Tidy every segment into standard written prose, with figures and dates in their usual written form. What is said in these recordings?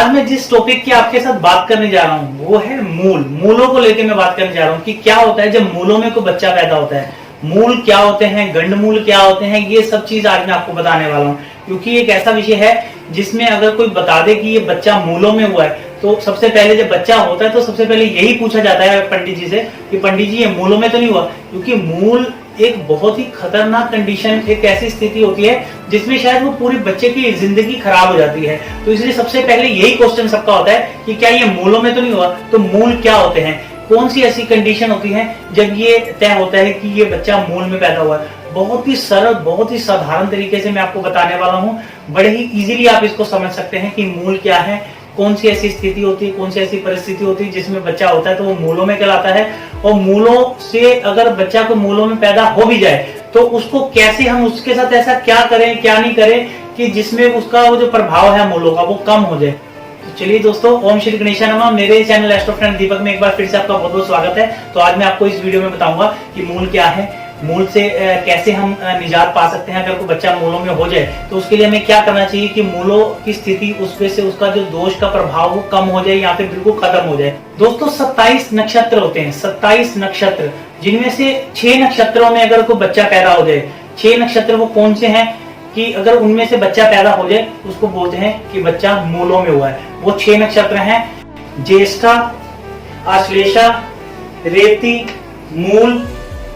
आज मैं जिस टॉपिक की आपके साथ बात करने जा रहा हूँ वो है मूलों को लेकर मैं बात करने जा रहा हूँ कि क्या होता है जब मूलों में कोई बच्चा पैदा होता है। मूल क्या होते हैं, गंडमूल क्या होते हैं, ये सब चीज आज मैं आपको बताने वाला हूँ, क्योंकि एक ऐसा विषय है जिसमें अगर कोई बता दे कि ये बच्चा मूलों में हुआ है तो सबसे पहले जब बच्चा होता है तो सबसे पहले यही पूछा जाता है पंडित जी से कि पंडित जी ये मूलों में तो नहीं हुआ, क्योंकि मूल एक बहुत ही खतरनाक कंडीशन, एक ऐसी स्थिति होती है जिसमें शायद वो पूरे बच्चे की जिंदगी खराब हो जाती है। तो इसलिए सबसे पहले यही क्वेश्चन सबका होता है कि क्या ये मूलों में तो नहीं हुआ। तो मूल क्या होते हैं, कौन सी ऐसी कंडीशन होती है जब ये तय होता है कि ये बच्चा मूल में पैदा हुआ है। बहुत ही सरल, बहुत ही साधारण तरीके से मैं आपको बताने वाला हूँ, बड़े ही इजीली आप इसको समझ सकते हैं कि मूल क्या है, कौन सी ऐसी स्थिति होती है, कौन सी ऐसी परिस्थिति होती है जिसमें बच्चा होता है तो वो मूलों में कहलाता है। और मूलों से अगर बच्चा को मूलों में पैदा हो भी जाए तो उसको कैसे हम उसके साथ ऐसा क्या करें क्या नहीं करें कि जिसमें उसका वो जो प्रभाव है मूलों का वो कम हो जाए। तो चलिए दोस्तों, ओम श्री गणेशाय नमः। मेरे चैनल एस्ट्रो फ्रेंड दीपक में एक बार फिर से आपका बहुत बहुत स्वागत है। तो आज मैं आपको इस वीडियो में बताऊंगा कि मूल क्या है, मूल से कैसे हम निजात पा सकते हैं। अगर कोई बच्चा मूलों में हो जाए तो उसके लिए हमें क्या करना चाहिए कि मूलों की स्थिति उसपे से उसका जो दोष का प्रभाव वो कम हो जाए या फिर बिल्कुल खत्म हो जाए। दोस्तों 27 नक्षत्र होते हैं, 27 नक्षत्र, जिनमें से 6 नक्षत्रों में अगर कोई बच्चा पैदा हो जाए, 6 नक्षत्र वो कौन से हैं कि अगर उनमें से बच्चा पैदा हो जाए उसको बोलते हैं कि बच्चा मूलों में हुआ है। वो 6 नक्षत्र हैं ज्येष्ठा, आश्लेषा, रेवती, मूल,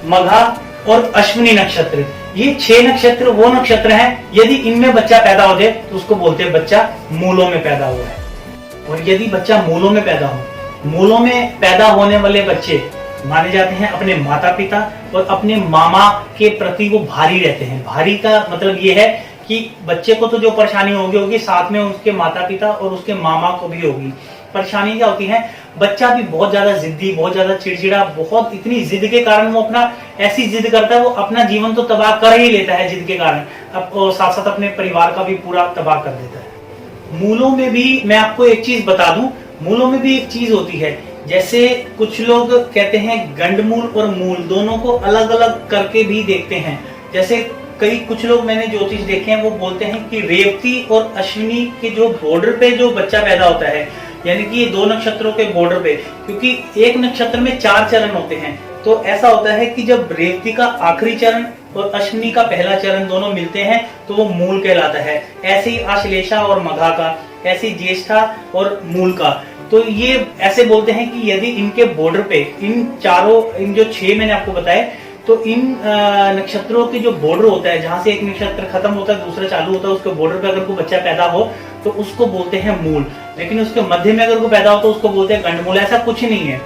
मघा और अश्विनी नक्षत्र। ये 6 नक्षत्र वो नक्षत्र हैं, यदि इनमें बच्चा पैदा हो जाए तो उसको बोलते हैं बच्चा मूलों में पैदा हुआ है। और यदि बच्चा मूलों में पैदा हो, मूलों में पैदा होने वाले बच्चे माने जाते हैं अपने माता पिता और अपने मामा के प्रति वो भारी रहते हैं। भारी का मतलब ये है कि बच्चे को तो जो परेशानी होगी साथ में उसके माता पिता और उसके मामा को भी होगी। परेशानी क्या होती है, बच्चा भी बहुत ज्यादा जिद्दी, बहुत ज्यादा चिड़चिड़ा, बहुत इतनी जिद के कारण वो अपना ऐसी जिद करता है, वो अपना जीवन तो तबाह कर ही लेता है जिद के कारण, अब साथ साथ अपने परिवार का भी पूरा तबाह कर देता है। मूलों में भी मैं आपको एक चीज बता दूं, मूलों में भी एक चीज होती है, जैसे कुछ लोग कहते हैं गंडमूल और मूल दोनों को अलग अलग करके भी देखते हैं। जैसे कुछ लोग मैंने जो चीज देखे हैं वो बोलते हैं कि रेवती और अश्विनी के जो बॉर्डर पे जो बच्चा पैदा होता है, यानी कि ये 2 नक्षत्रों के बॉर्डर पे, क्योंकि एक नक्षत्र में 4 चरण होते हैं, तो ऐसा होता है कि जब रेवती का आखिरी चरण और अश्विनी का पहला चरण दोनों मिलते हैं तो वो मूल कहलाता है। ऐसे ही आश्लेषा और मघा का, ऐसे ज्येष्ठा और मूल का। तो ये ऐसे बोलते हैं कि यदि इनके बॉर्डर पे इन जो 6 मैंने आपको बताए, तो इन नक्षत्रों के जो बॉर्डर होता है, जहां से एक नक्षत्र खत्म होता है दूसरा चालू होता है, उसके बॉर्डर पे अगर कोई बच्चा पैदा हो तो उसको बोलते हैं मूल। लेकिन उसके मध्य में अगर कोई पैदा हो तो उसको बोलते हैं गंडमूल। ऐसा कुछ नहीं है,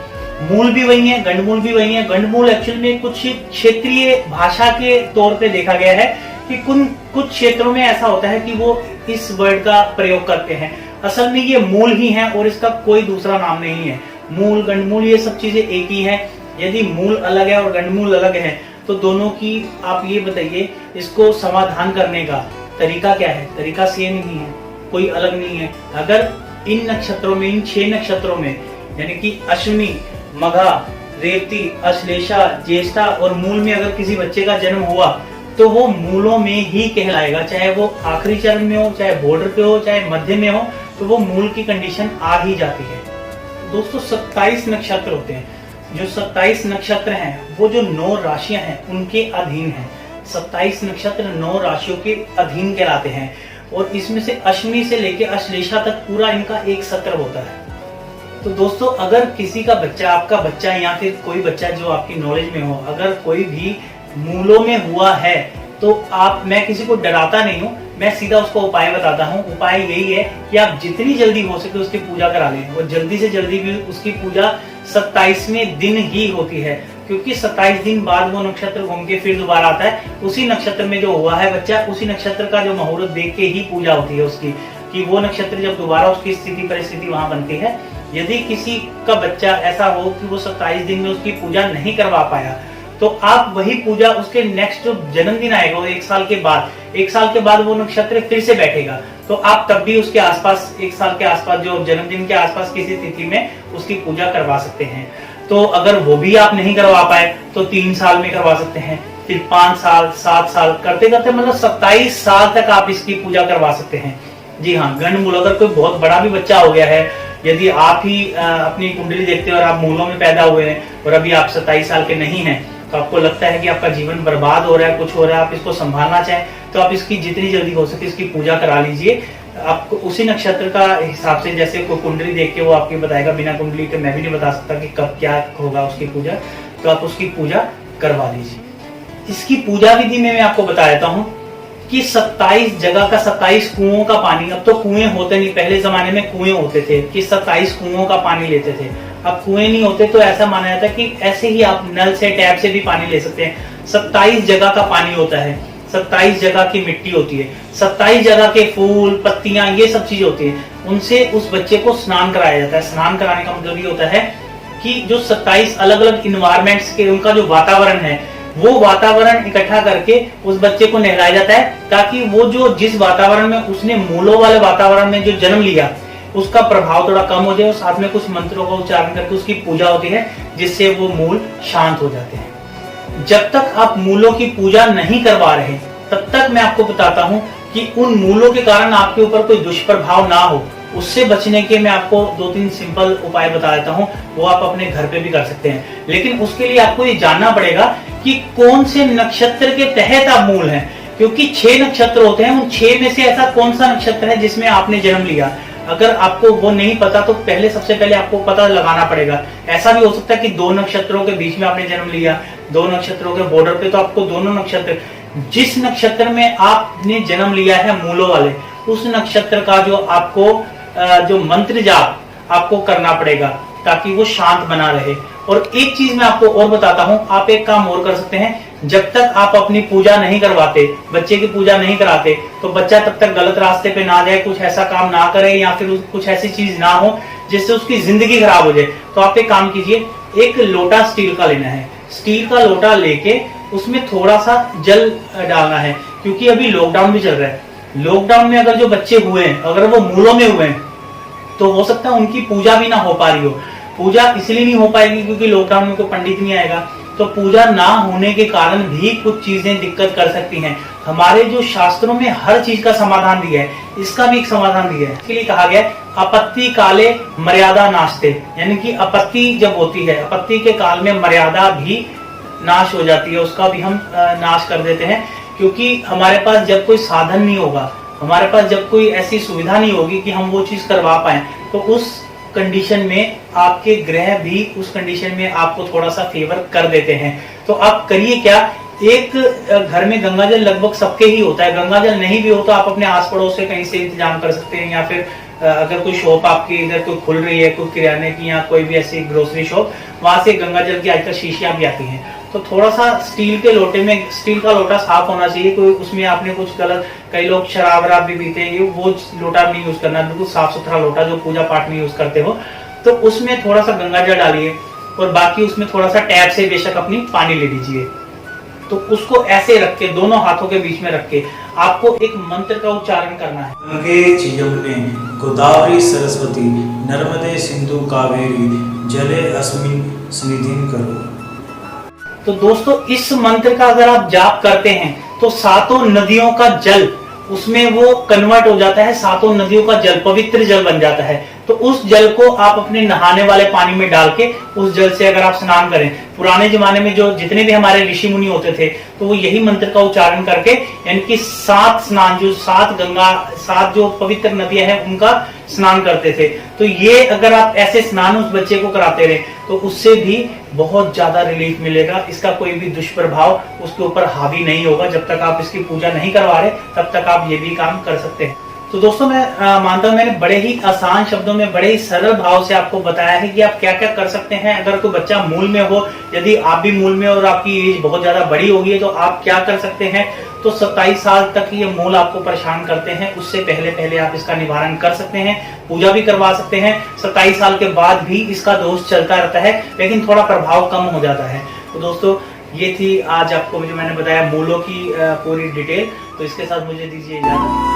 मूल भी वही है, गंडमूल भी वही है। गंडमूल एक्चुअल में कुछ क्षेत्रीय भाषा के तौर पे देखा गया है कि कुछ क्षेत्रों में ऐसा होता है कि वो इस वर्ड का प्रयोग करते हैं। असल में ये मूल ही है और इसका कोई दूसरा नाम नहीं है। मूल, गंडमूल ये सब चीजें एक ही है। यदि मूल अलग है और गंडमूल अलग है तो दोनों की आप ये बताइए, इसको समाधान करने का तरीका क्या है? तरीका सेम ही है, कोई अलग नहीं है। अगर इन नक्षत्रों में, इन 6 नक्षत्रों में, यानी कि अश्विनी, मघा, रेवती, अश्लेषा, ज्येष्ठा और मूल में अगर किसी बच्चे का जन्म हुआ तो वो मूलों में ही कहलाएगा, चाहे वो आखिरी चरण में हो, चाहे बॉर्डर पे हो, चाहे मध्य में हो, तो वो मूल की कंडीशन आ ही जाती है। दोस्तों 27 नक्षत्र होते हैं। जो 27 नक्षत्र हैं वो जो 9 राशियां हैं उनके अधीन हैं। 27 नक्षत्र 9 राशियों के अधीन कहलाते हैं और इसमें से अश्विनी से लेकर अश्लेषा तक पूरा इनका एक सत्र होता है। तो दोस्तों अगर किसी का बच्चा, आपका बच्चा या फिर कोई बच्चा जो आपकी नॉलेज में हो, अगर कोई भी मूलों में हुआ है तो मैं किसी को डराता नहीं हूँ, मैं सीधा उसको उपाय बताता हूँ। उपाय यही है कि आप जितनी जल्दी हो सके उसकी पूजा करा लें, और जल्दी से जल्दी भी उसकी पूजा 27वें दिन ही होती है, क्योंकि 27 दिन बाद वो नक्षत्र घूम के फिर दोबारा आता है। उसी नक्षत्र में जो हुआ है बच्चा, उसी नक्षत्र का जो मुहूर्त देख के ही पूजा होती है उसकी, कि वो नक्षत्र जब दोबारा उसकी स्थिति परिस्थिति वहां बनती है। यदि किसी का बच्चा ऐसा हो कि वो 27 दिन में उसकी पूजा नहीं करवा पाया तो आप वही पूजा उसके नेक्स्ट जो जन्मदिन आएगा, 1 साल के बाद, 1 साल के बाद वो नक्षत्र फिर से बैठेगा, तो आप तब भी उसके आसपास, 1 साल के आसपास, जो जन्मदिन के आसपास किसी तिथि में उसकी पूजा करवा सकते हैं। तो अगर वो भी आप नहीं करवा पाए तो 3 साल में करवा सकते हैं, फिर 5 साल, 7 साल, करते करते मतलब 27 साल तक आप इसकी पूजा करवा सकते हैं। जी हाँ, गंड मूल, अगर कोई बहुत बड़ा भी बच्चा हो गया है, यदि आप ही अपनी कुंडली देखते हो और आप मूलों में पैदा हुए हैं और अभी आप 27 साल के नहीं हैं, तो आपको लगता है कि आपका जीवन बर्बाद हो रहा है, कुछ हो रहा है, आप इसको संभालना चाहें, तो आप इसकी जितनी जल्दी हो सके इसकी पूजा करा लीजिए। आपको उसी नक्षत्र का हिसाब से, जैसे कोई कुंडली देख के वो आपकी बताएगा, बिना कुंडली के मैं भी नहीं बता सकता कि कब क्या होगा उसकी पूजा, तो आप उसकी पूजा करवा लीजिए। इसकी पूजा विधि में मैं आपको बता देता हूँ कि 27 जगह का 27 कुओं का पानी, अब तो कुएं होते नहीं, पहले जमाने में कुएं होते थे कि 27 कुओं का पानी लेते थे, अब कुएं नहीं होते, तो ऐसा माना जाता है कि ऐसे ही आप नल से, टैप से भी पानी ले सकते हैं। 27 जगह का पानी होता है, 27 जगह की मिट्टी होती है, 27 जगह के फूल, पत्तियां, ये सब चीजें होती है, उनसे उस बच्चे को स्नान कराया जाता है। स्नान कराने का मतलब ये होता है कि जो 27 अलग अलग इन्वायरमेंट्स के, उनका जो वातावरण है, वो वातावरण इकट्ठा करके उस बच्चे को नहलाया जाता है, ताकि वो जो जिस वातावरण में उसने मूलों वाले वातावरण में जो जन्म लिया, उसका प्रभाव थोड़ा कम हो जाए, और साथ में कुछ मंत्रों का उच्चारण करके उसकी पूजा होती है, जिससे वो मूल शांत हो जाते हैं। जब तक आप मूलों की पूजा नहीं करवा रहे, तब तक मैं आपको बताता हूं कि उन मूलों के कारण आपके ऊपर कोई दुष्प्रभाव ना हो, उससे बचने के मैं आपको 2-3 सिंपल उपाय बता देता हूं, वो आप अपने घर पे भी कर सकते हैं। लेकिन उसके लिए आपको ये जानना पड़ेगा कि कौन से नक्षत्र के तहत आप मूल हैं, क्योंकि 6 नक्षत्र होते हैं, उन 6 में से ऐसा कौन सा नक्षत्र है जिसमें आपने जन्म लिया। अगर आपको वो नहीं पता, तो सबसे पहले आपको पता लगाना पड़ेगा। ऐसा भी हो सकता है कि 2 नक्षत्रों के बीच में आपने जन्म लिया, 2 नक्षत्रों के बॉर्डर पे, तो आपको दोनों नक्षत्र, जिस नक्षत्र में आपने जन्म लिया है मूलों वाले, उस नक्षत्र का जो आपको जो मंत्र जाप आपको करना पड़ेगा, ताकि वो शांत बना रहे। और एक चीज मैं आपको और बताता हूं, आप एक काम और कर सकते हैं, जब तक आप अपनी पूजा नहीं करवाते, बच्चे की पूजा नहीं कराते, तो बच्चा तब तक गलत रास्ते पे ना जाए, कुछ ऐसा काम ना करे, या फिर कुछ ऐसी चीज ना हो जिससे उसकी जिंदगी खराब हो जाए। तो आप एक काम कीजिए, एक लोटा स्टील का लेना है, स्टील का लोटा लेके उसमें थोड़ा सा जल डालना है, क्योंकि अभी लॉकडाउन भी चल रहा है। लॉकडाउन में अगर जो बच्चे हुए हैं, अगर वो मूलों में हुए हैं, तो हो सकता है उनकी पूजा भी ना हो पा रही हो। पूजा इसलिए नहीं हो पाएगी क्योंकि लॉकडाउन में कोई पंडित नहीं आएगा, तो पूजा ना होने के कारण भी कुछ चीजें दिक्कत कर सकती हैं। हमारे जो शास्त्रों में हर चीज का समाधान दिया है, इसका भी एक समाधान दिया है। इसके लिए कहा गया है, आपत्ति काले मर्यादा नाशते, यानी कि आपत्ति जब होती है, आपत्ति के काल में मर्यादा भी नाश हो जाती है, उसका भी हम नाश कर देते हैं। क्योंकि हमारे पास जब कोई साधन नहीं होगा, हमारे पास जब कोई ऐसी सुविधा नहीं होगी कि हम वो चीज करवा पाए, तो उस कंडीशन में आपके ग्रह भी उस कंडीशन में आपको थोड़ा सा फेवर कर देते हैं। तो आप करिए क्या, एक घर में गंगाजल लगभग सबके ही होता है, गंगाजल नहीं भी हो तो आप अपने आस पड़ोस से कहीं से इंतजाम कर सकते हैं, या फिर अगर कोई शॉप आपकी इधर कोई खुल रही है, कोई किराने की या कोई भी ऐसी ग्रोसरी शॉप, वहां से गंगाजल की आजकल शीशियां भी आती हैं, तो थोड़ा सा स्टील के लोटे में, स्टील का लोटा साफ होना चाहिए, कोई उसमें आपने कुछ गलत, कई लोग शराब वराब भी पीते हैं, वो लोटा नहीं यूज करना, बिल्कुल साफ सुथरा लोटा जो पूजा पाठ में यूज करते हो, तो उसमें थोड़ा सा गंगाजल डालिए, और बाकी उसमें थोड़ा सा टैप से बेशक अपनी पानी ले लीजिए। तो उसको ऐसे रख के, दोनों हाथों के बीच में रख के आपको एक मंत्र का उच्चारण करना है। गंगे च यमुने गोदावरी सरस्वती नर्मदे सिंधु कावेरी जले अस्मिन् सन्निधिं करो। तो दोस्तों, इस मंत्र का अगर आप जाप करते हैं तो 7 नदियों का जल उसमें वो कन्वर्ट हो जाता है, 7 नदियों का जल पवित्र जल बन जाता है। तो उस जल को आप अपने नहाने वाले पानी में डाल के उस जल से अगर आप स्नान करें, पुराने जमाने में जो जितने भी हमारे ऋषि मुनि होते थे, तो वो यही मंत्र का उच्चारण करके, यानी कि 7 स्नान, जो 7 गंगा, 7 जो पवित्र नदियां हैं उनका स्नान करते थे। तो ये अगर आप ऐसे स्नान उस बच्चे को कराते रहे, तो उससे भी बहुत ज्यादा रिलीफ मिलेगा। इसका कोई भी दुष्प्रभाव उसके ऊपर हावी नहीं होगा। जब तक आप इसकी पूजा नहीं करवा रहे, तब तक आप ये भी काम कर सकते हैं। तो दोस्तों, मैं मानता हूं मैंने बड़े ही आसान शब्दों में, बड़े ही सरल भाव से आपको बताया है कि आप क्या क्या कर सकते हैं। अगर कोई बच्चा मूल में हो, यदि आप भी मूल में और आपकी एज बहुत ज्यादा बड़ी होगी है, तो आप क्या कर सकते हैं। तो 27 साल तक ये मूल आपको परेशान करते हैं, उससे पहले पहले आप इसका निवारण कर सकते हैं, पूजा भी करवा सकते हैं। 27 साल के बाद भी इसका दोष चलता रहता है, लेकिन थोड़ा प्रभाव कम हो जाता है। तो दोस्तों, ये थी आज आपको जो मैंने बताया मूलों की पूरी डिटेल। तो इसके साथ मुझे दीजिए इजाजत।